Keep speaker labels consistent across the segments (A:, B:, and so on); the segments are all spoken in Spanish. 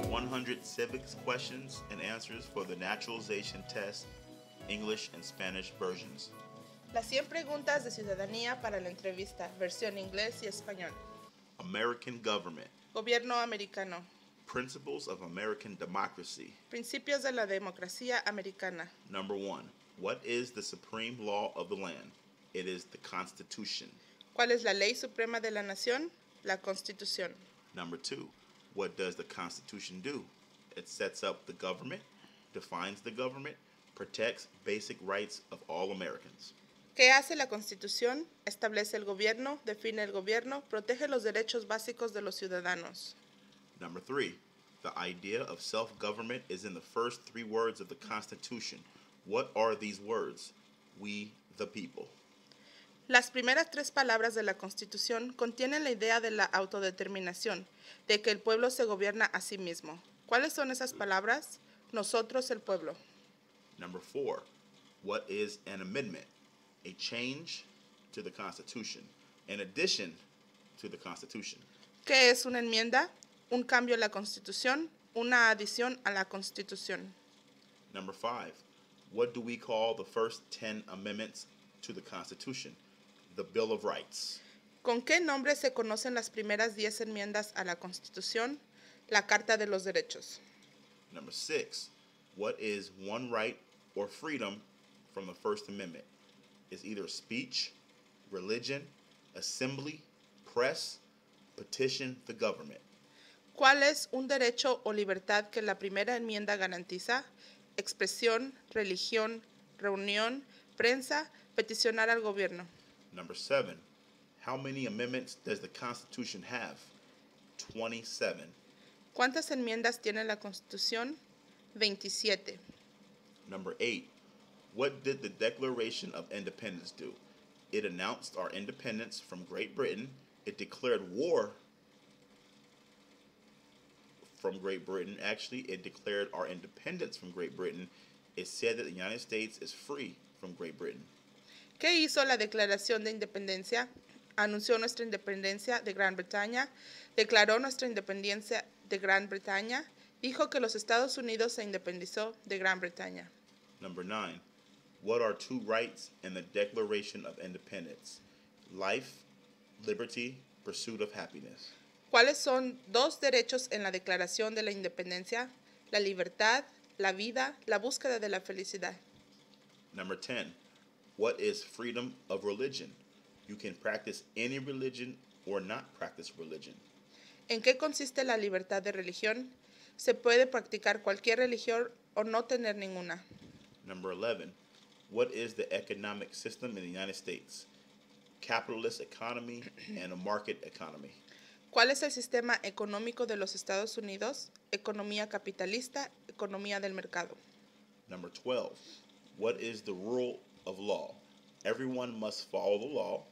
A: 100 civics questions and answers for the naturalization test, English and Spanish versions.
B: Las 100 preguntas de ciudadanía para la entrevista, versión inglés y español.
A: American government.
B: Gobierno americano.
A: Principles of American democracy.
B: Principios de la democracia americana.
A: Number 1. What is the supreme law of the land? It is the Constitution.
B: ¿Cuál es la ley suprema de la nación? La Constitución.
A: Number 2. What does the Constitution do? It sets up the government, defines the government, protects basic rights of all Americans.
B: ¿Qué hace la Constitución? Establece el gobierno, define el gobierno, protege los derechos básicos de los ciudadanos.
A: Number 3. The idea of self-government is in the first 3 words of the Constitution. What are these words? We, the people.
B: Las primeras 3 palabras de la Constitución contienen la idea de la autodeterminación, de que el pueblo se gobierna a sí mismo. ¿Cuáles son esas palabras? Nosotros, el pueblo.
A: Number 4. What is an amendment? A change to the Constitution, an addition to the Constitution.
B: ¿Qué es una enmienda? Un cambio a la Constitución, una adición a la Constitución.
A: Number 5. What do we call the first 10 amendments to the Constitution? The Bill of Rights.
B: ¿Con qué nombre se conocen las primeras 10 enmiendas a la Constitución? La Carta de los Derechos.
A: Number 6. What is one right or freedom from the First Amendment? It's either speech, religion, assembly, press, petition the government.
B: ¿Cuál es un derecho o libertad que la primera enmienda garantiza? Expresión, religión, reunión, prensa, peticionar al gobierno.
A: Number 7. How many amendments does the Constitution have? 27.
B: ¿Cuántas enmiendas tiene la Constitución? 27.
A: Number 8. What did the Declaration of Independence do? It announced our independence from Great Britain. It declared war from Great Britain. Actually, it declared our independence from Great Britain. It said that the United States is free from Great Britain.
B: ¿Qué hizo la Declaración de Independencia? Anunció nuestra independencia de Gran Bretaña, declaró nuestra independencia de Gran Bretaña, dijo que los Estados Unidos se independizó de Gran Bretaña.
A: Number 9. What are 2 rights in the Declaration of Independence? Life, liberty, pursuit of happiness.
B: ¿Cuáles son 2 derechos en la Declaración de la Independencia? La libertad, la vida, la búsqueda de la felicidad.
A: Number 10. What is freedom of religion? You can practice any religion or not practice religion.
B: ¿En qué consiste la libertad de religión? Se puede practicar cualquier religión o no tener ninguna.
A: Number 11. What is the economic system in the United States? Capitalist economy and a market economy.
B: ¿Cuál es el sistema económico de los Estados Unidos? Economía capitalista, economía del mercado.
A: Number 12. What is the rule of law? Everyone must follow the law.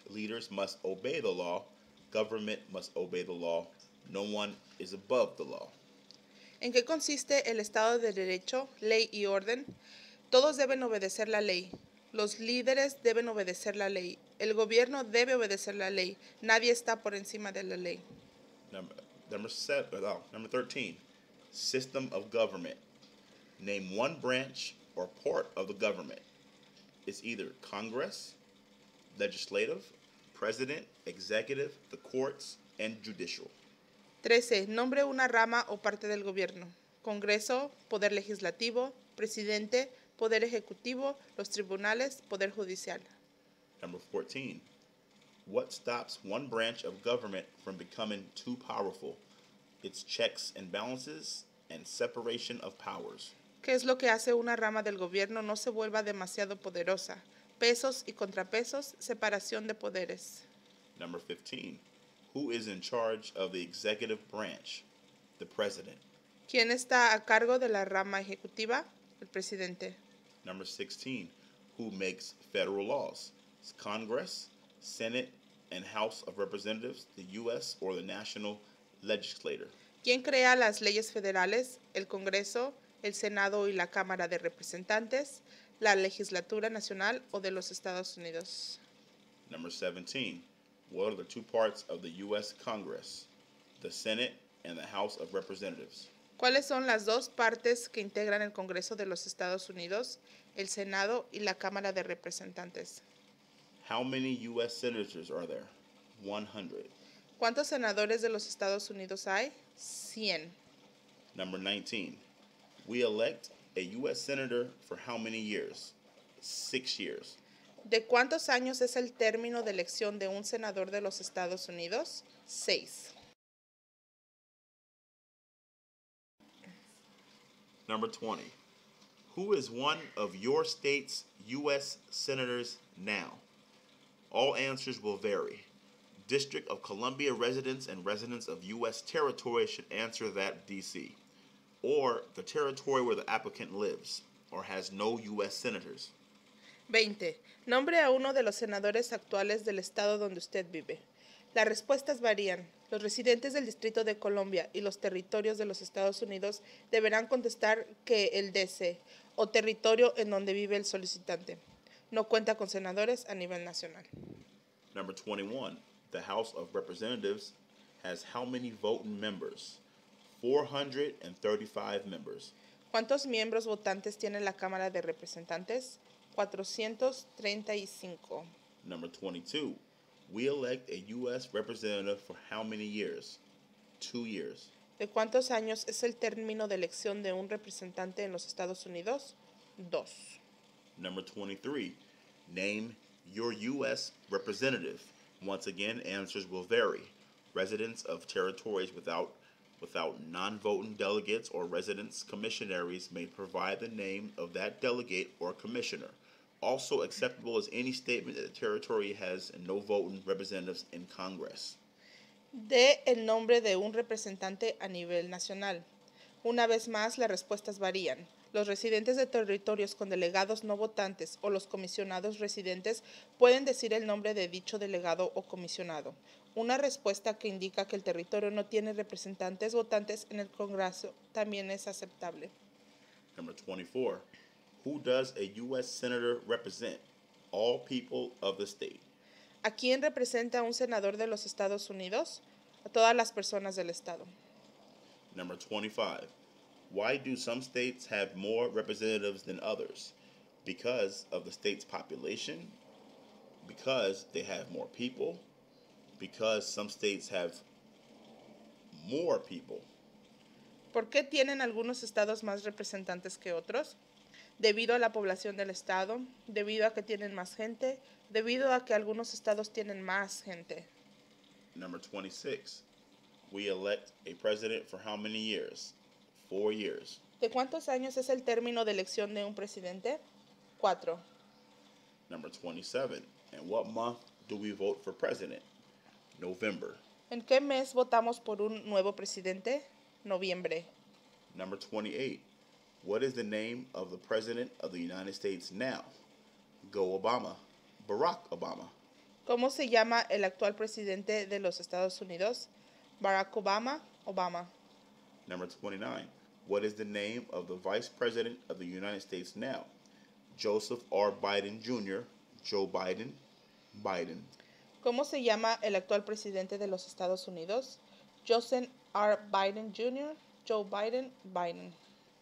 A: Leaders must obey the law. Government must obey the law. No one is above the law.
B: ¿En qué consiste el Estado de Derecho, ley y orden? Todos deben obedecer la ley. Los líderes deben obedecer la ley. El gobierno debe obedecer la ley. Nadie está por encima de la ley.
A: Number 13. System of government. Name one branch or part of the government. It's either Congress, legislative, president, executive, the courts, and judicial.
B: 13. Nombre una rama o parte del gobierno. Congreso, Poder Legislativo, Presidente, Poder Ejecutivo, los tribunales, Poder Judicial.
A: Number 14. What stops one branch of government from becoming too powerful? It's checks and balances and separation of powers.
B: ¿Qué es lo que hace una rama del gobierno no se vuelva demasiado poderosa? Pesos y contrapesos, separación de poderes.
A: Number 15. Who is in charge of the executive branch? The president.
B: ¿Quién está a cargo de la rama ejecutiva? El presidente.
A: Number 16. Who makes federal laws? It's Congress, Senate, and House of Representatives, the U.S. or the national legislator.
B: ¿Quién crea las leyes federales? El Congreso, el Senado y la Cámara de Representantes, la Legislatura Nacional o de los Estados Unidos.
A: Number 17. What are the 2 parts of the U.S. Congress? The Senate and the House of Representatives.
B: ¿Cuáles son las dos partes que integran el Congreso de los Estados Unidos, el Senado y la Cámara de Representantes?
A: How many U.S. senators are there? 100.
B: ¿Cuántos senadores de los Estados Unidos hay? 100.
A: Number 19. We elect a U.S. senator for how many years? 6 years.
B: ¿De cuántos años es el término de elección de un senador de los Estados Unidos? 6.
A: Number 20. Who is one of your state's U.S. senators now? All answers will vary. District of Columbia residents and residents of U.S. territory should answer that D.C. or the territory where the applicant lives or has no U.S. senators.
B: 20. Nombre a uno de los senadores actuales del estado donde usted vive. Las respuestas varían. Los residentes del Distrito de Columbia y los territorios de los Estados Unidos deberán contestar que el DC o territorio en donde vive el solicitante no cuenta con senadores a nivel nacional.
A: Number 21. The House of Representatives has how many voting members? 435 members.
B: ¿Cuántos miembros votantes tiene la Cámara de Representantes? 435.
A: Number 22. We elect a U.S. representative for how many years? 2 years.
B: ¿De cuántos años es el término de elección de un representante en los Estados Unidos? 2.
A: Number 23. Name your U.S. representative. Once again, answers will vary. Residents of territories without non-voting delegates or residents commissionaries may provide the name of that delegate or commissioner. Also acceptable is any statement that the territory has no voting representatives in Congress.
B: De el nombre de un representante a nivel nacional. Una vez más, las respuestas varían. Los residentes de territorios con delegados no votantes o los comisionados residentes pueden decir el nombre de dicho delegado o comisionado. Una respuesta que indica que el territorio no tiene representantes votantes en el Congreso también es aceptable.
A: Number 24. Who does a U.S. Senator represent? All people of the state.
B: ¿A quién representa un senador de los Estados Unidos? A todas las personas del estado.
A: Number 25. Why do some states have more representatives than others? Because of the state's population? Because they have more people? Because some states have more people?
B: ¿Por qué tienen algunos estados más representantes que otros? Debido a la población del estado, debido a que tienen más gente, debido a que algunos estados tienen más gente.
A: Number 26. We elect a president for how many years? 4 years.
B: ¿De cuántos años es el término de elección de un presidente? 4.
A: Number 27. In what month do we vote for president? November.
B: ¿En qué mes votamos por un nuevo presidente? Noviembre.
A: Number 28. What is the name of the president of the United States now? Go Obama. Barack Obama.
B: ¿Cómo se llama el actual presidente de los Estados Unidos? Barack Obama. Obama.
A: Number 29. What is the name of the vice president of the United States now? Joseph R. Biden Jr., Joe Biden, Biden.
B: ¿Cómo se llama el actual presidente de los Estados Unidos? Joseph R. Biden Jr., Joe Biden, Biden.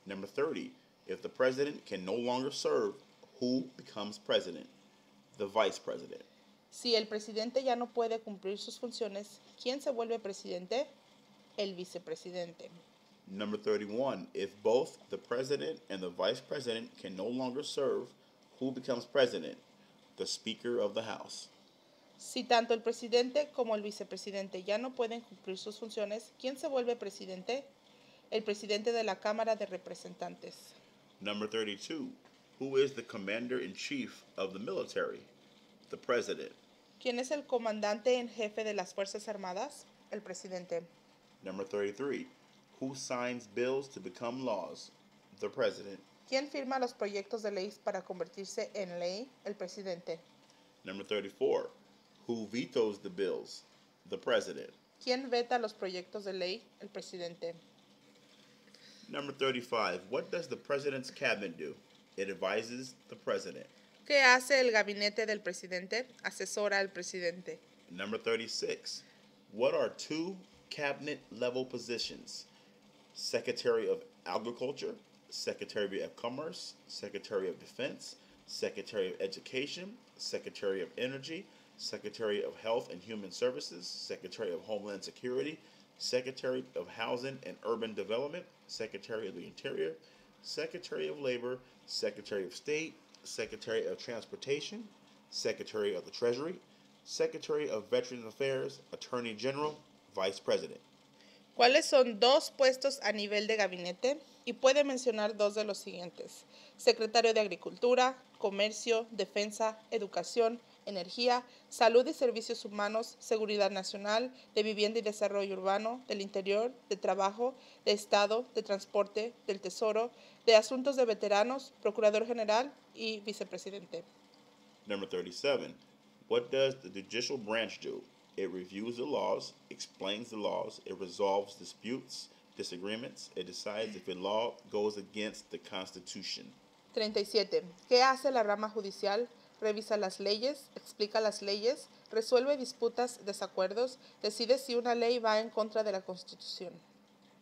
A: Number 30. If the president can no longer serve, who becomes president? The vice president.
B: Si el presidente ya no puede cumplir sus funciones, ¿quién se vuelve presidente? El vicepresidente.
A: Number 31. If both the president and the vice president can no longer serve, who becomes president? The Speaker of the House.
B: Si tanto el presidente como el vicepresidente ya no pueden cumplir sus funciones, ¿quién se vuelve presidente? El presidente de la Cámara de Representantes.
A: Number 32. Who is the commander-in-chief of the military? The president.
B: ¿Quién es el comandante en jefe de las Fuerzas Armadas? El presidente.
A: Number 33. Who signs bills to become laws? The president.
B: ¿Quién firma los proyectos de ley para convertirse en ley? El presidente.
A: Number 34. Who vetoes the bills? The president.
B: ¿Quién veta los proyectos de ley? El presidente.
A: Number 35. What does the president's cabinet do? It advises the president.
B: ¿Qué hace el gabinete del presidente? Asesora al presidente.
A: Number 36. What are two cabinet level positions? Secretary of Agriculture, Secretary of Commerce, Secretary of Defense, Secretary of Education, Secretary of Energy, Secretary of Health and Human Services, Secretary of Homeland Security, Secretary of Housing and Urban Development, Secretary of the Interior, Secretary of Labor, Secretary of State, Secretary of Transportation, Secretary of the Treasury, Secretary of Veterans Affairs, Attorney General, Vice President.
B: ¿Cuáles son dos puestos a nivel de gabinete? Y puede mencionar dos de los siguientes: Secretario de Agricultura, Comercio, Defensa, Educación, Energía, Salud y Servicios Humanos, Seguridad Nacional, de Vivienda y Desarrollo Urbano, del Interior, de Trabajo, de Estado, de Transporte, del Tesoro, de Asuntos de Veteranos, Procurador General y Vicepresidente.
A: Number 37. What does the judicial branch do? It reviews the laws, explains the laws, it resolves disputes, disagreements, it decides if a law goes against the Constitution.
B: 37. ¿Qué hace la rama judicial? Revisa las leyes, explica las leyes, resuelve disputas, desacuerdos, decide si una ley va en contra de la Constitución.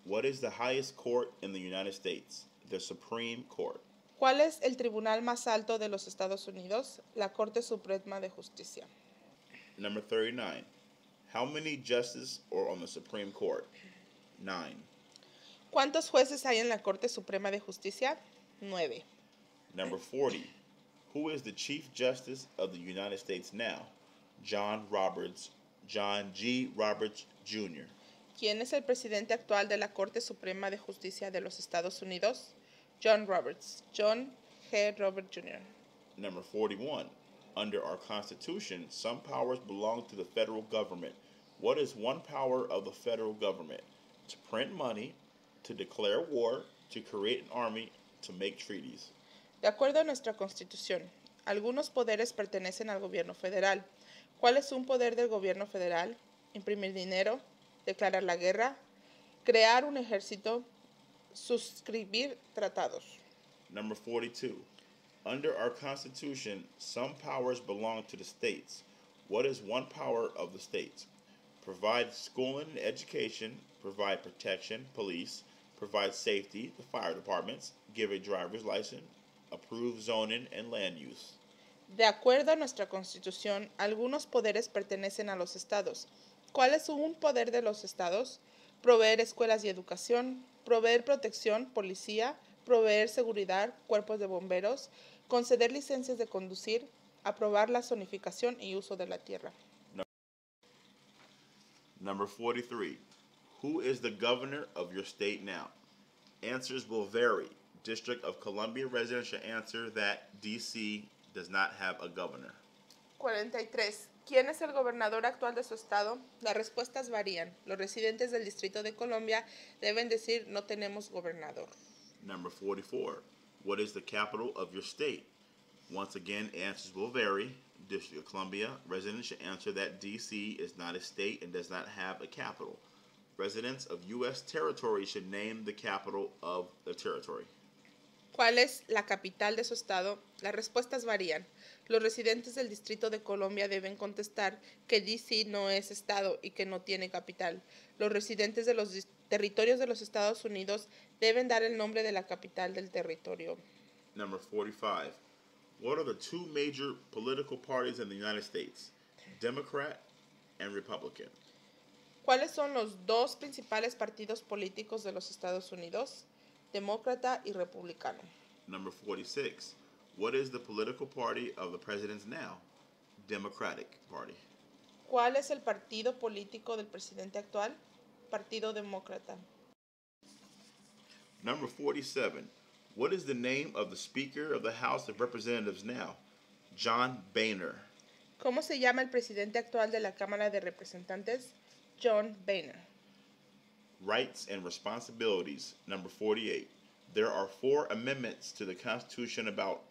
A: What is the highest court in the United States? The Supreme Court.
B: ¿Cuál es el tribunal más alto de los Estados Unidos? La Corte Suprema de Justicia.
A: Number 39. How many justices are on the Supreme Court? 9.
B: ¿Cuántos jueces hay en la Corte Suprema de Justicia? 9.
A: Number 40. Who is the Chief Justice of the United States now? John G. Roberts Jr.
B: ¿Quién es el presidente actual de la Corte Suprema de Justicia de los Estados Unidos? John Roberts. John G. Roberts Jr.
A: Number 41. Under our Constitution, some powers belong to the federal government. What is one power of the federal government? To print money, to declare war, to create an army, to make treaties.
B: De acuerdo a nuestra Constitución, algunos poderes pertenecen al gobierno federal. ¿Cuál es un poder del gobierno federal? Imprimir dinero, declarar la guerra, crear un ejército, suscribir tratados.
A: Number 42. Under our Constitution, some powers belong to the states. What is one power of the states? Provide schooling and education, provide protection, police, provide safety, the fire departments, give a driver's license, approve zoning and land use.
B: De acuerdo a nuestra Constitución, algunos poderes pertenecen a los estados. ¿Cuál es un poder de los estados? Proveer escuelas y educación, proveer protección, policía, proveer seguridad, cuerpos de bomberos, conceder licencias de conducir, aprobar la zonificación y uso de la tierra.
A: Number 43. Who is the governor of your state now? Answers will vary. District of Columbia residents should answer that D.C. does not have a governor.
B: 43. ¿Quién es el gobernador actual de su estado? Las respuestas varían. Los residentes del Distrito de Columbia deben decir no tenemos gobernador.
A: Number 44. What is the capital of your state? Once again, answers will vary. District of Columbia residents should answer that D.C. is not a state and does not have a capital. Residents of U.S. territory should name the capital of the territory.
B: ¿Cuál es la capital de su estado? Las respuestas varían. Los residentes del Distrito de Columbia deben contestar que D.C. no es estado y que no tiene capital. Los residentes de los territorios de los Estados Unidos deben dar el nombre de la capital del territorio.
A: Number 45. What are the two major political parties in the United States? Democrat and Republican.
B: ¿Cuáles son los dos principales partidos políticos de los Estados Unidos? Demócrata y republicano.
A: Number 46. What is the political party of the president now? Democratic Party.
B: ¿Cuál es el partido político del presidente actual? Partido Demócrata.
A: Number 47. What is the name of the Speaker of the House of Representatives now? John Boehner.
B: ¿Cómo se llama el presidente actual de la Cámara de Representantes? John Boehner.
A: Rights and responsibilities. Number 48. There are 4 amendments to the Constitution about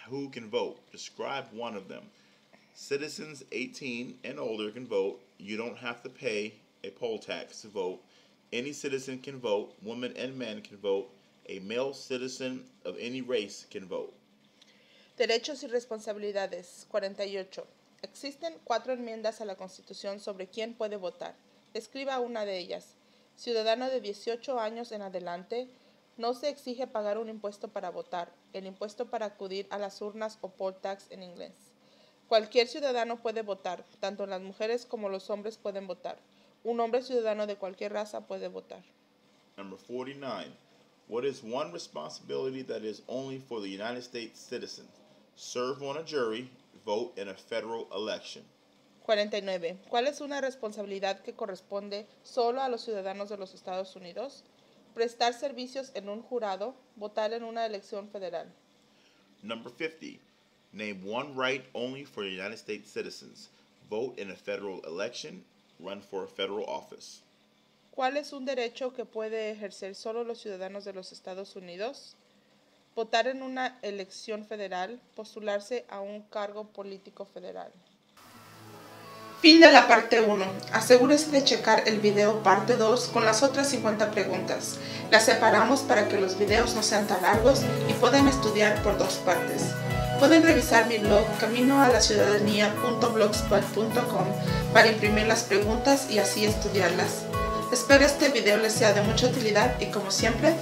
A: who can vote. Describe one of them. Citizens 18 and older can vote. You don't have to pay a poll tax to vote. Any citizen can vote. Women and men can vote. A male citizen of any race can vote.
B: Derechos y responsabilidades. 48. Existen 4 enmiendas a la Constitución sobre quién puede votar. Describa una de ellas. ciudadano de 18 años en adelante, no se exige pagar un impuesto para votar, el impuesto para acudir a las urnas o poll tax en inglés. Cualquier ciudadano puede votar, tanto las mujeres como los hombres pueden votar. Un hombre ciudadano de cualquier raza puede votar.
A: Number 49. What is one responsibility that is only for the United States citizens? Serve on a jury, vote in a federal election.
B: 49. ¿Cuál es una responsabilidad que corresponde solo a los ciudadanos de los Estados Unidos? Prestar servicios en un jurado, votar en una elección federal.
A: Number 50. Name one right only for United States citizens. Vote in a federal election, run for a federal office.
B: ¿Cuál es un derecho que puede ejercer solo los ciudadanos de los Estados Unidos? Votar en una elección federal, postularse a un cargo político federal. Fin de la parte 1. Asegúrese de checar el video parte 2 con las otras 50 preguntas. Las separamos para que los videos no sean tan largos y puedan estudiar por 2 partes. Pueden revisar mi blog caminoalasiudadanía.blogspot.com para imprimir las preguntas y así estudiarlas. Espero este video les sea de mucha utilidad y como siempre,